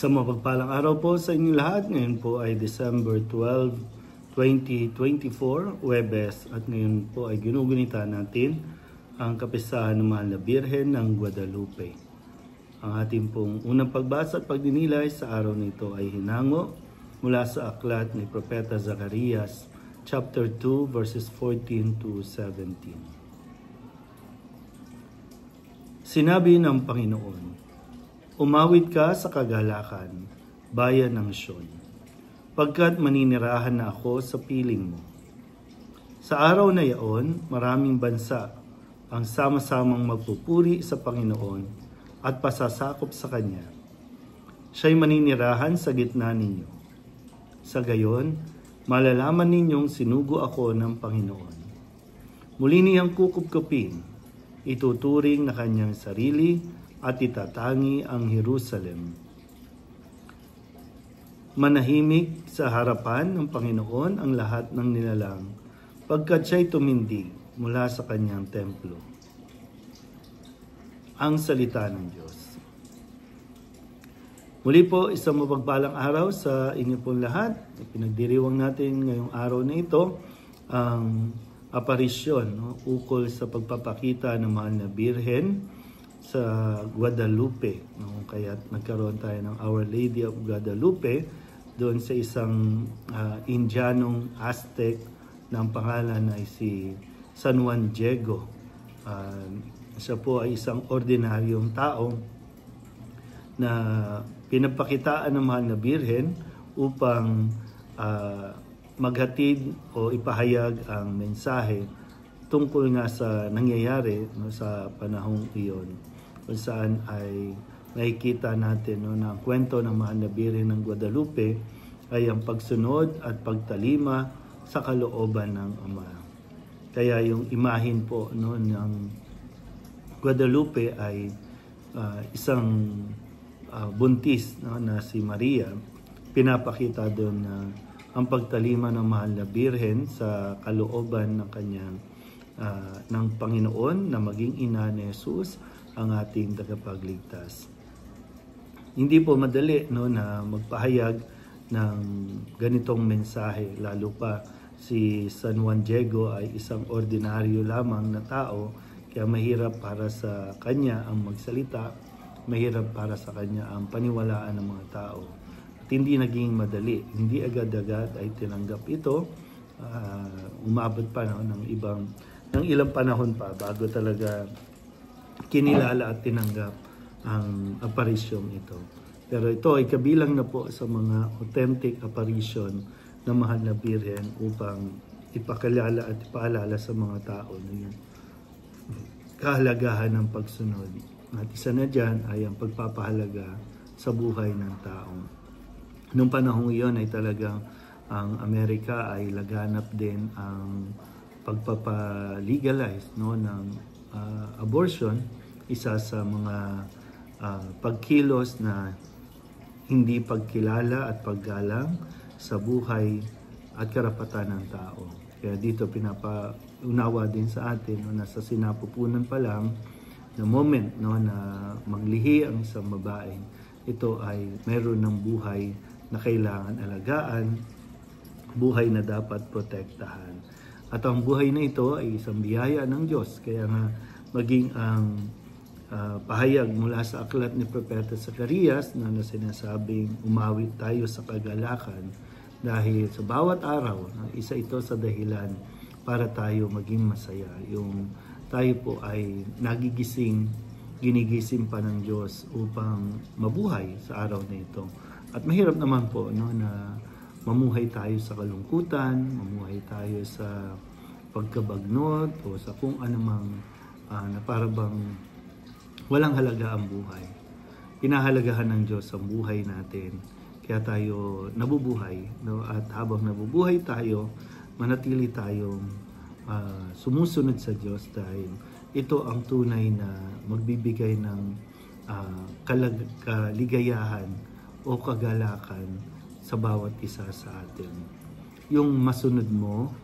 Sa mapagpalang araw po sa inyo lahat. Ngayon po ay December 12, 2024, Huwebes. At ngayon po ay ginugunita natin ang kapistahan ng Mahal na Birhen ng Guadalupe. Ang ating pong unang pagbasa at pagdinilay sa araw nito ay hinango mula sa aklat ni Propeta Zacarias, chapter 2, verses 14 to 17. Sinabi ng Panginoon, "Umawit ka sa kagalakan, bayan ng Sion, pagkat maninirahan na ako sa piling mo. Sa araw na iyon, maraming bansa ang sama-samang magpupuri sa Panginoon at pasasakop sa Kanya. Siya'y maninirahan sa gitna ninyo. Sa gayon, malalaman ninyong sinugo ako ng Panginoon. Muli niyang kukupkupin, ituturing na Kanyang sarili at itatangi ang Jerusalem. Manahimik sa harapan ng Panginoon ang lahat ng nilalang, pagkat siya'y tumindig mula sa Kanyang templo." Ang salita ng Diyos. Muli po, isang mapagpalang araw sa inyo pong lahat. Pinagdiriwang natin ngayong araw na ito ang aparisyon, ukol sa pagpapakita ng Mahal na Birhen sa Guadalupe. Kaya nagkaroon tayo ng Our Lady of Guadalupe doon sa isang Indianong Aztec na ang pangalan ay si San Juan Diego. Siya po ay isang ordinaryong tao na pinapakitaan ng Mahal na Birhen upang maghatid o ipahayag ang mensahe tungkol nga sa nangyayari sa panahong iyon, kung saan ay nakikita natin na ang kwento ng Mahal na Birhen ng Guadalupe ay ang pagsunod at pagtalima sa kalooban ng Ama. Kaya yung imahin po ng Guadalupe ay isang buntis na si Maria. Pinapakita doon na ang pagtalima ng Mahal na Birhen sa kalooban ng kanyang ng Panginoon na maging ina ni Jesus ang ating tagapagligtas. Hindi po madali na magpahayag ng ganitong mensahe, lalo pa si San Juan Diego ay isang ordinaryo lamang na tao, kaya mahirap para sa kanya ang magsalita, mahirap para sa kanya ang paniwalaan ng mga tao. At hindi naging madali, hindi agad-agad ay tinanggap ito. Umabot pa ng ilang panahon pa bago talaga kinilala at tinanggap ang aparisyong ito. Pero ito ay kabilang na po sa mga authentic apparition ng Mahal na Birhen upang ipakilala at ipaalala sa mga tao na yung kahalagahan ng pagsunod. At isa na dyan ay ang pagpapahalaga sa buhay ng tao. Noong panahong iyon ay talagang ang Amerika ay laganap din ang pagpapalegalize ng abortion, isa sa mga pagkilos na hindi pagkilala at paggalang sa buhay at karapatan ng tao. Kaya dito pinapaunawa din sa atin nasa sinapupunan pa lang na moment na maglihi ang isang babae, ito ay meron ng buhay na kailangan alagaan, buhay na dapat protektahan. At ang buhay na ito ay isang biyaya ng Diyos. Kaya nga maging ang pahayag mula sa aklat ni Propeta Zacarias na sinasabing umawit tayo sa kagalakan dahil sa bawat araw, isa ito sa dahilan para tayo maging masaya. Yung tayo po ay ginigising pa ng Diyos upang mabuhay sa araw na ito. At mahirap naman po na mamuhay tayo sa kalungkutan, mamuhay tayo sa pagkabagnot o sa kung anumang na parabang walang halaga ang buhay. Pinahalagahan ng Diyos ang buhay natin. Kaya tayo nabubuhay. At habang nabubuhay tayo, manatili tayong sumusunod sa Diyos dahil ito ang tunay na magbibigay ng kaligayahan o kagalakan sa bawat isa sa atin. Yung masunod mo,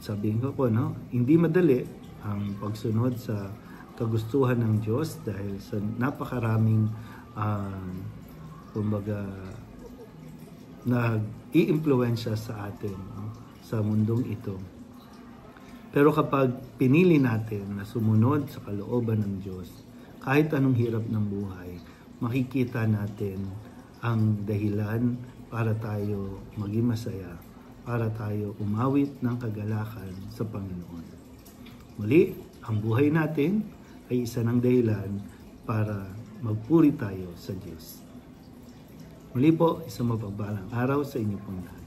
sabihin ko po, hindi madali ang pagsunod sa kagustuhan ng Diyos dahil sa napakaraming kumbaga, nag-i-impluwensya sa atin, no? Sa mundong ito. Pero kapag pinili natin na sumunod sa kalooban ng Diyos, kahit anong hirap ng buhay, makikita natin ang dahilan para tayo maging masaya, para tayo umawit ng kagalakan sa Panginoon. Muli, ang buhay natin ay isa ng dahilan para magpuri tayo sa Diyos. Muli po, isang mapagpalang araw sa inyo pong lahat.